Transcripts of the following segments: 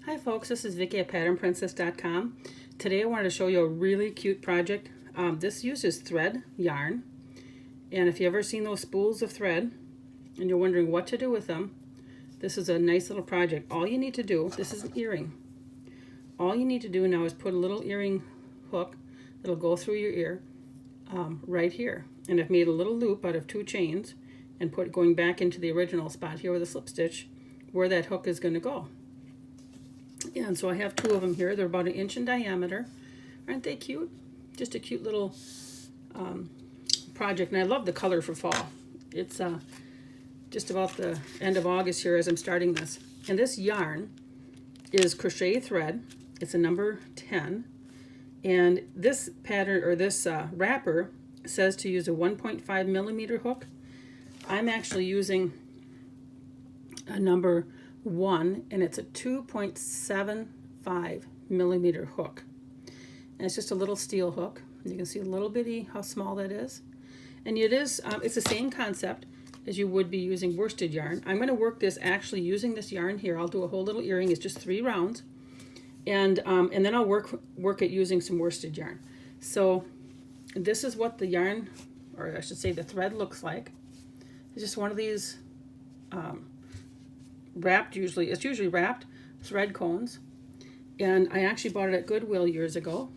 Hi folks, this is Vicki at patternprincess.com. Today I wanted to show you a really cute project. This uses thread yarn, and if you've ever seen those spools of thread and you're wondering what to do with them, this is a nice little project. All you need to do, this is an earring. All you need to do now is put a little earring hook that'll go through your ear right here. And I've made a little loop out of 2 chains and put going back into the original spot here with a slip stitch where that hook is going to go. And so I have 2 of them here. They're about 1 inch in diameter. Aren't they cute? Just a cute little project. And I love the color for fall. It's just about the end of August here as I'm starting this. And this yarn is crochet thread. It's a number 10. And this pattern, or this wrapper, says to use a 1.5 millimeter hook. I'm actually using a number 1, and it's a 2.75 millimeter hook, and it's just a little steel hook. You can see a little bitty how small that is, and it is it's the same concept as you would be using worsted yarn. I'm going to work this actually using this yarn here. I'll do a whole little earring. It's just 3 rounds, and then I'll work it using some worsted yarn. So this is what the yarn, or I should say the thread, looks like. It's just one of these wrapped, it's usually wrapped thread cones, and I actually bought it at Goodwill years ago,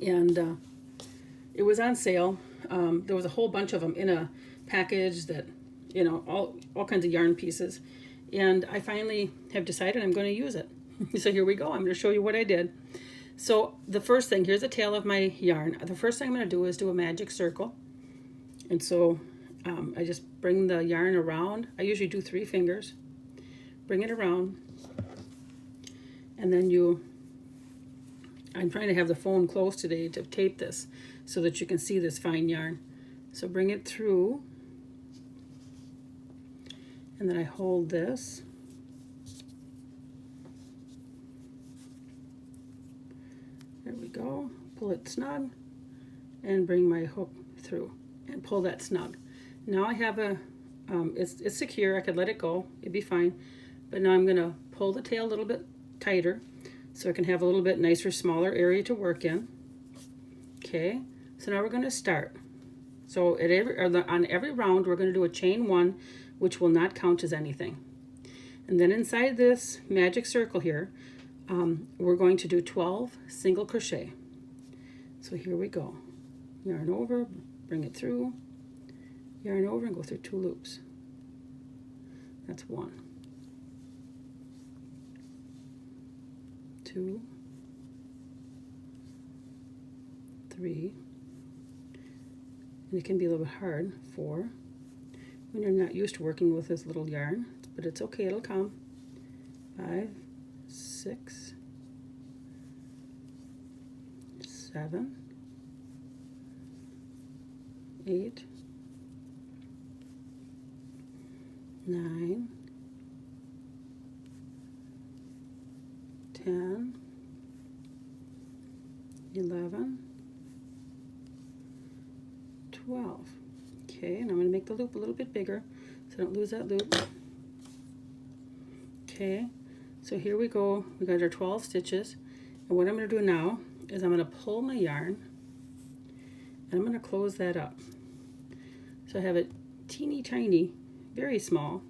and it was on sale. There was a whole bunch of them in a package that, you know, all kinds of yarn pieces, and I finally have decided I'm going to use it. So here we go. I'm going to show you what I did. So the first thing, here's the tail of my yarn. The first thing I'm going to do is do a magic circle, and so I just bring the yarn around. I usually do 3 fingers. Bring it around. And then I'm trying to have the phone close today to tape this so that you can see this fine yarn. So bring it through. And then I hold this. There we go. Pull it snug. And bring my hook through. And pull that snug. Now I have it's secure. I could let it go. It'd be fine. But now I'm going to pull the tail a little bit tighter so I can have a little bit nicer, smaller area to work in. Okay. So now we're going to start. So on every round, we're going to do a chain 1, which will not count as anything. And then inside this magic circle here, we're going to do 12 single crochet. So here we go. Yarn over, bring it through. Yarn over and go through 2 loops. That's 1, 2, 3, and it can be a little bit hard, 4, when you're not used to working with this little yarn, but it's okay, it'll come. 5, 6, 7, 8, 9, 10, 11, 12. Okay, and I'm going to make the loop a little bit bigger so I don't lose that loop. Okay, so here we go. We got our 12 stitches. And what I'm going to do now is I'm going to pull my yarn and I'm going to close that up. So I have a teeny tiny, very small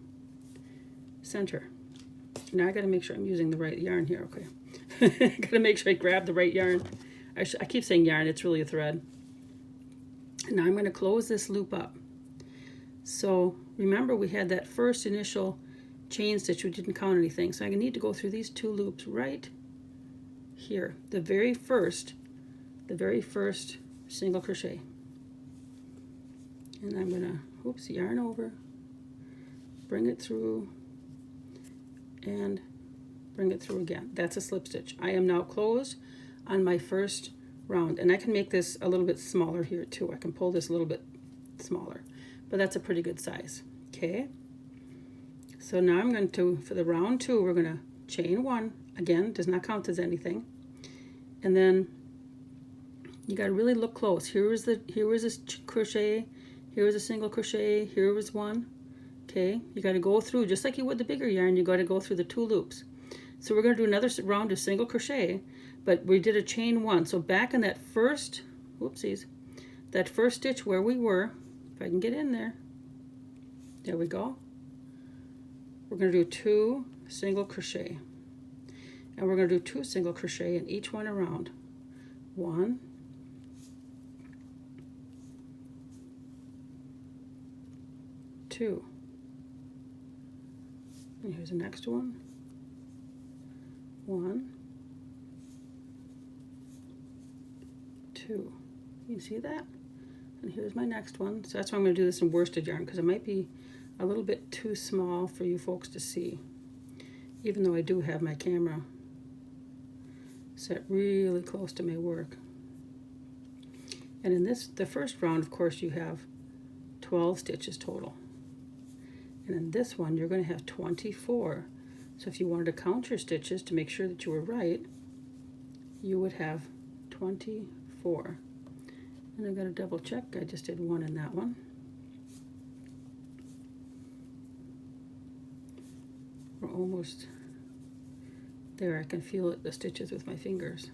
center. Now I got to make sure I'm using the right yarn here. Okay, got to make sure I grab the right yarn. I keep saying yarn, it's really a thread. And now I'm going to close this loop up. So remember, we had that first initial chain stitch, we didn't count anything, so I need to go through these 2 loops right here, the very first single crochet. And I'm going to yarn over, bring it through, and bring it through again. That's a slip stitch. I am now closed on my first round, and I can make this a little bit smaller here too. I can pull this a little bit smaller, but that's a pretty good size. Okay, so now I'm going to, for the round 2, we're going to chain 1. Again, does not count as anything. And then you got to really look close. Here was a crochet, here was a single crochet, here was 1. Okay, you got to go through, just like you would the bigger yarn, you got to go through the 2 loops. So we're going to do another round of single crochet, but we did a chain 1. So back in that first, whoopsies, that first stitch where we were, if I can get in there, there we go. We're going to do 2 single crochet, and we're going to do 2 single crochet in each one around. 1, 2, and here's the next one. 1, 2. You see that? And here's my next one. So that's why I'm going to do this in worsted yarn, because it might be a little bit too small for you folks to see, even though I do have my camera set really close to my work. And in this, the first round, of course, you have 12 stitches total. And in this one, you're going to have 24. So if you wanted to count your stitches to make sure that you were right, you would have 24. And I've got to double check. I just did 1 in that one. We're almost there. I can feel it, the stitches with my fingers.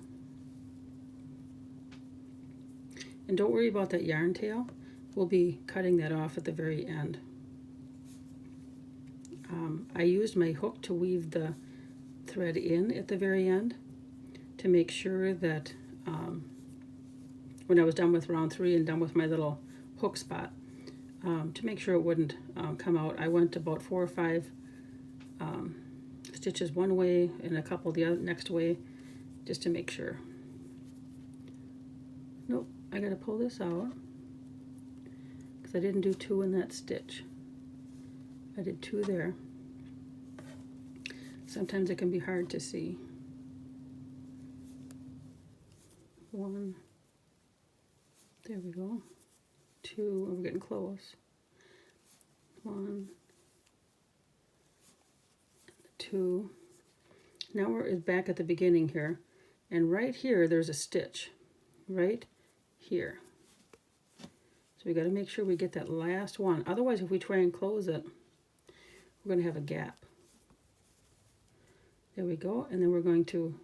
And don't worry about that yarn tail. We'll be cutting that off at the very end. I used my hook to weave the thread in at the very end to make sure that when I was done with round 3 and done with my little hook spot, to make sure it wouldn't come out, I went about 4 or 5 stitches one way and a couple the other next way, just to make sure. Nope, I gotta pull this out because I didn't do 2 in that stitch. I did 2 there. Sometimes it can be hard to see. 1, there we go. 2, we're getting close. 1, 2. Now we're back at the beginning here, and right here there's a stitch, right here. So we got to make sure we get that last one. Otherwise, if we try and close it, we're going to have a gap. There we go, and then we're going to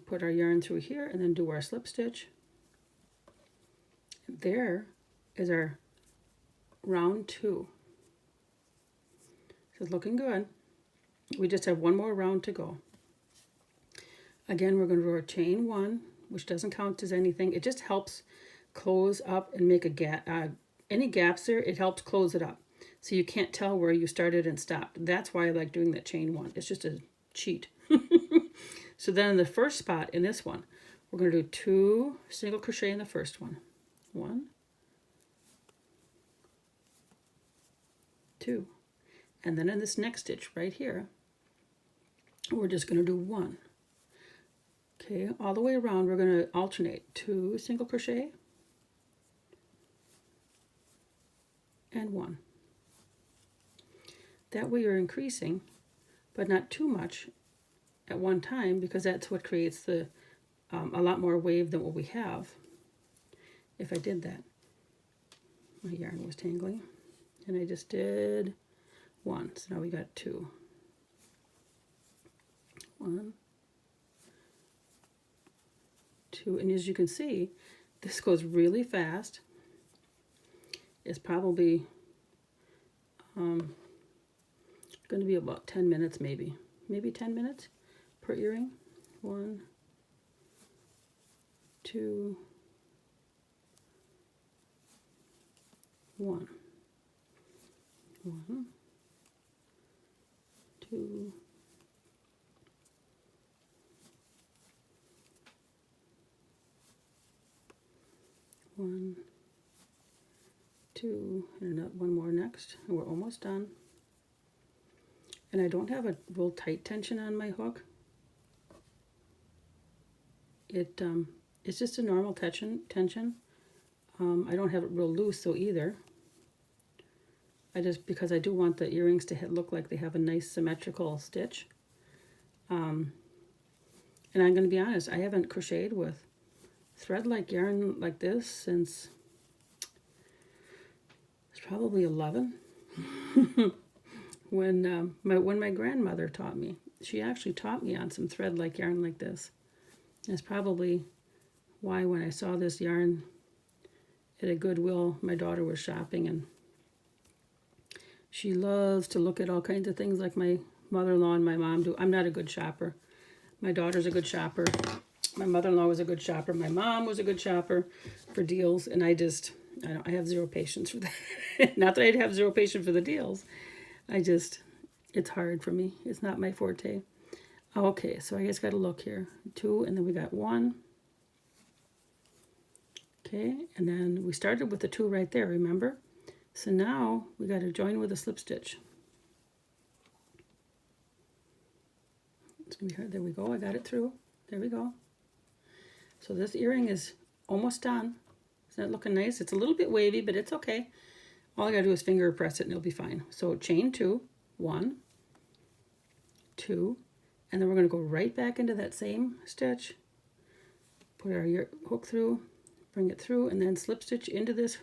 put our yarn through here, and then do our slip stitch. There is our round 2. So it's looking good. We just have one more round to go. Again, we're going to do our chain 1, which doesn't count as anything. It just helps close up and make a gap. Any gaps there, it helps close it up, so you can't tell where you started and stopped. That's why I like doing that chain 1. It's just a cheat. So then in the first spot in this one, we're going to do 2 single crochet in the first one. 1, 2, and then in this next stitch right here, we're just going to do 1. Okay, all the way around we're going to alternate 2 single crochet and 1. That way you're increasing, but not too much at one time, because that's what creates the a lot more wave than what we have. If I did that, my yarn was tangling, and I just did 1. So now we got 2. 1, 2, and as you can see, this goes really fast. It's probably going to be about 10 minutes, maybe 10 minutes per earring. 1, 2, 1, 1, 2, 1, 2, and one more next, and we're almost done. And I don't have a real tight tension on my hook. It's just a normal tension. I don't have it real loose though either. Because I do want the earrings to look like they have a nice symmetrical stitch. And I'm going to be honest, I haven't crocheted with thread-like yarn like this since it's probably 11. when my grandmother taught me. she actually taught me on some thread like yarn like this. That's probably why when I saw this yarn at a Goodwill, my daughter was shopping, and she loves to look at all kinds of things like my mother-in-law and my mom do. I'm not a good shopper. My daughter's a good shopper. My mother-in-law was a good shopper. My mom was a good shopper for deals, and I have zero patience for that. Not that I'd have zero patience for the deals. It's hard for me. It's not my forte. Okay, so I just got to look here. 2, and then we got 1. Okay, and then we started with the 2 right there, remember? So now we got to join with a slip stitch. It's gonna be hard. There we go. I got it through. There we go. So this earring is almost done. Isn't it looking nice? It's a little bit wavy, but it's okay. All I gotta do is finger press it and it'll be fine. So chain 2, 1, 2, and then we're gonna go right back into that same stitch. Put our hook through, bring it through, and then slip stitch into this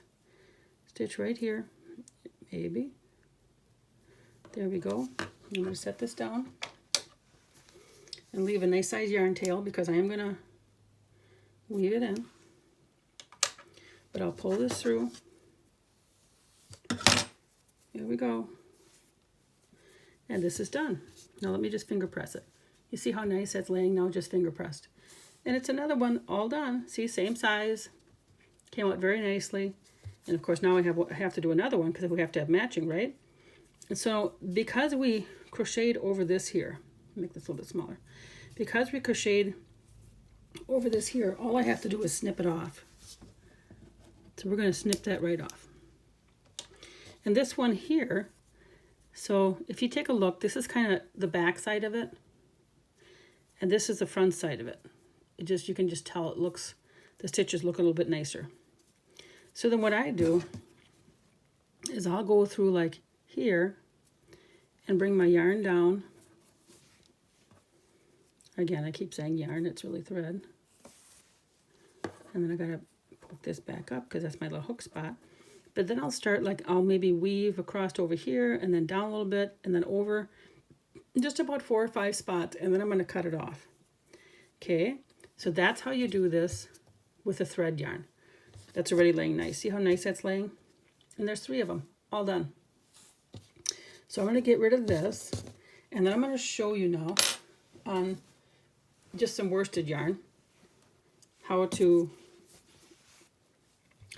stitch right here. Maybe. There we go. I'm gonna set this down and leave a nice size yarn tail because I am gonna weave it in. But I'll pull this through. Here we go. And this is done. Now let me just finger press it. You see how nice that's laying now, just finger pressed. And it's another one all done. See, same size. Came out very nicely. And of course now I have to do another one because we have to have matching, right? And so because we crocheted over this here, make this a little bit smaller. Because we crocheted over this here, all I have to do is snip it off. So we're going to snip that right off. And this one here, so if you take a look, this is kind of the back side of it. And this is the front side of it. You can just tell the stitches look a little bit nicer. So then what I do is I'll go through like here and bring my yarn down. Again, I keep saying yarn, it's really thread. And then I gotta poke this back up because that's my little hook spot. But then I'll start I'll maybe weave across over here and then down a little bit and then over just about 4 or 5 spots, and then I'm gonna cut it off. Okay, so that's how you do this with a thread yarn. That's already laying nice. See how nice that's laying? And there's 3 of them, all done. So I'm gonna get rid of this, and then I'm gonna show you now on just some worsted yarn how to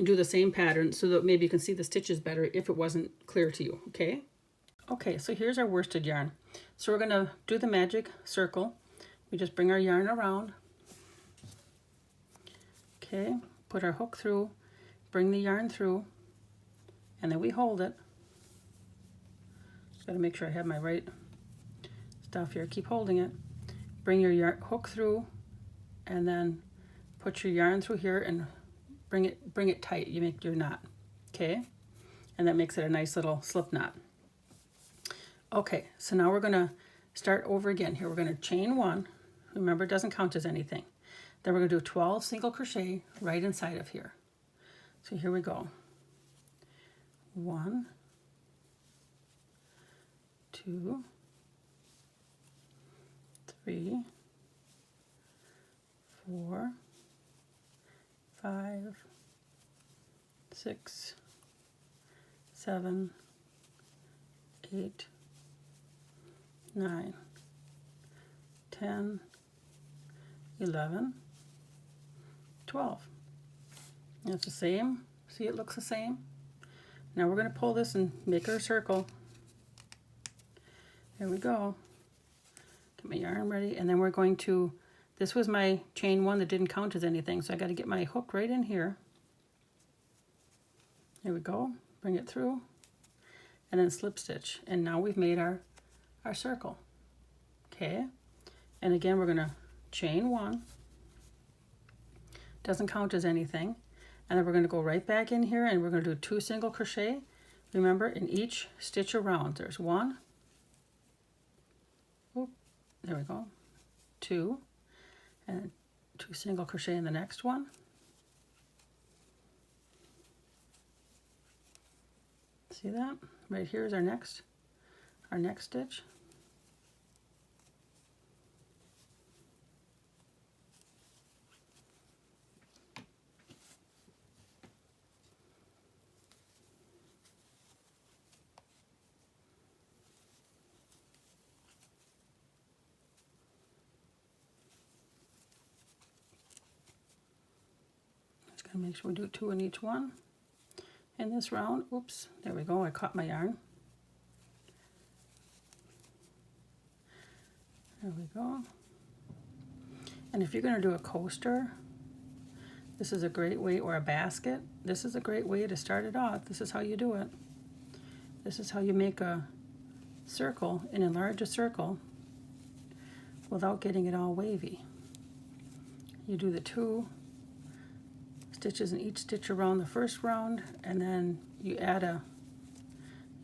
do the same pattern so that maybe you can see the stitches better if it wasn't clear to you, okay? Okay, so here's our worsted yarn. So we're gonna do the magic circle. We just bring our yarn around. Okay, put our hook through, bring the yarn through, and then we hold it. Just gotta make sure I have my right stuff here. Keep holding it. Bring your hook through, and then put your yarn through here and bring it tight. You make your knot, okay? And that makes it a nice little slip knot. Okay, so now we're gonna start over again here. We're gonna chain 1. Remember, it doesn't count as anything. Then we're gonna do 12 single crochet right inside of here. So here we go. 1, 2, 3, 4, 5, 6, 7, 8, 9, 10, 11, 12. And it's the same. See, it looks the same. Now we're going to pull this and make our circle. There we go. Get my yarn ready, and then we're going to, this was my chain 1 that didn't count as anything, so I got to get my hook right in here. There we go. Bring it through, and then slip stitch. And now we've made our circle. Okay, and again we're going to chain 1. Doesn't count as anything. And then we're going to go right back in here, and we're going to do 2 single crochet. Remember, in each stitch around, there's 1. Oop, there we go. 2, and 2 single crochet in the next one. See that? Right here is our next stitch. And make sure we do 2 in each one. In this round, oops, there we go, I caught my yarn. There we go. And if you're going to do a coaster, this is a great way, or a basket, this is a great way to start it off. This is how you do it. This is how you make a circle and enlarge a circle without getting it all wavy. You do the 2 stitches in each stitch around the first round, and then you add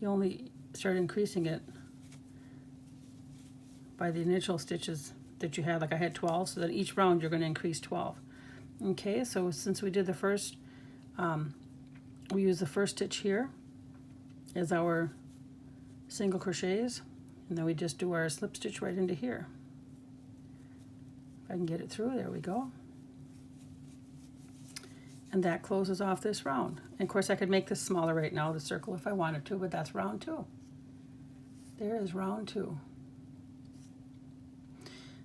you only start increasing it by the initial stitches that you had. Like I had 12, so that each round you're going to increase 12. Okay, so since we did the first, we use the first stitch here as our single crochets, and then we just do our slip stitch right into here. If I can get it through, there we go. And that closes off this round. And of course I could make this smaller right now, the circle, if I wanted to, but that's round 2. There is round 2.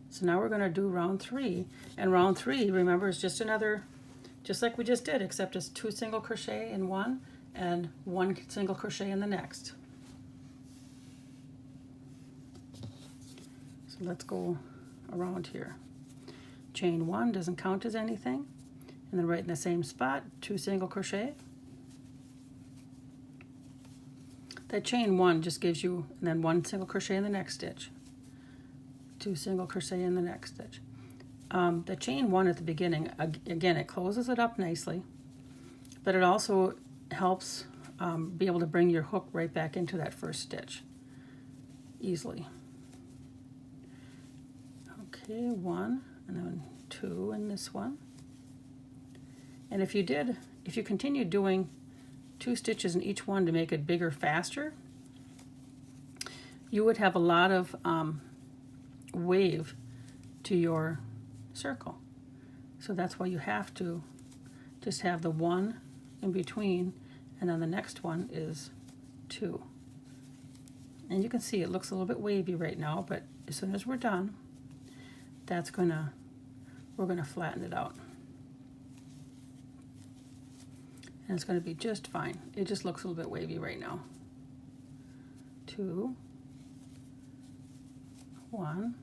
So now we're going to do round 3, and round 3, remember, is just another, just like we just did, except it's 2 single crochet in one and 1 single crochet in the next. So let's go around here. Chain 1 doesn't count as anything, and then right in the same spot, 2 single crochet. That chain 1 just gives you, and then 1 single crochet in the next stitch. 2 single crochet in the next stitch. The chain 1 at the beginning, again, it closes it up nicely, but it also helps be able to bring your hook right back into that first stitch easily. Okay, 1, and then 2 in this one. And if you continue doing 2 stitches in each one to make it bigger faster, you would have a lot of wave to your circle. So that's why you have to just have the 1 in between, and then the next one is 2. And you can see it looks a little bit wavy right now, but as soon as we're done, we're gonna flatten it out. And it's going to be just fine. It just looks a little bit wavy right now. 2, 1,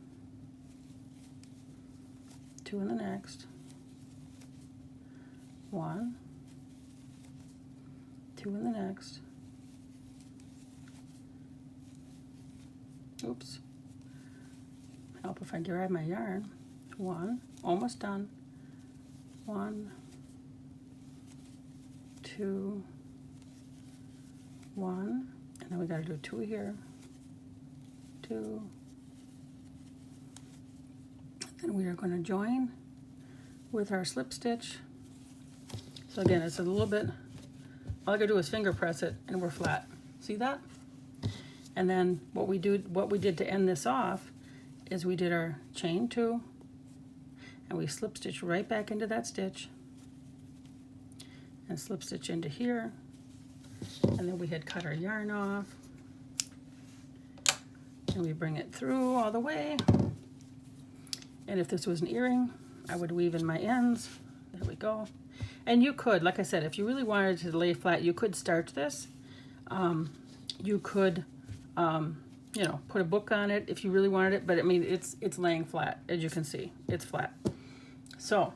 2 in the next, 1, 2 in the next. Oops. Help if I grab my yarn. 1, almost done. 1, 2, 1, and then we got to do 2 here, 2, and we are going to join with our slip stitch. So again, it's a little bit, all I gotta do is finger press it and we're flat. See that? And then what we did to end this off is we did our chain 2, and we slip stitch right back into that stitch, and slip stitch into here, and then we had cut our yarn off, and we bring it through all the way. And if this was an earring, I would weave in my ends. There we go. And you could, like I said, if you really wanted to lay flat, you could start this. You could, you know, put a book on it if you really wanted it, but I mean, it's laying flat, as you can see. It's flat. So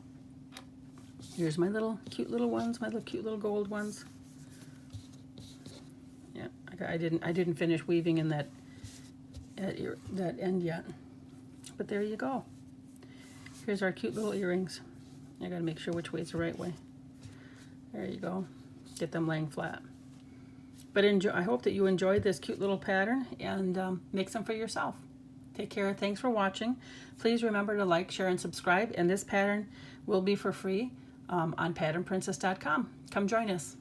here's my little cute little ones, my little cute little gold ones. Yeah, I didn't finish weaving in that end yet, but there you go. Here's our cute little earrings. I gotta make sure which way is the right way. There you go. Get them laying flat. But I hope that you enjoyed this cute little pattern, and make some for yourself. Take care. Thanks for watching. Please remember to like, share, and subscribe. And this pattern will be for free on patternprincess.com. Come join us.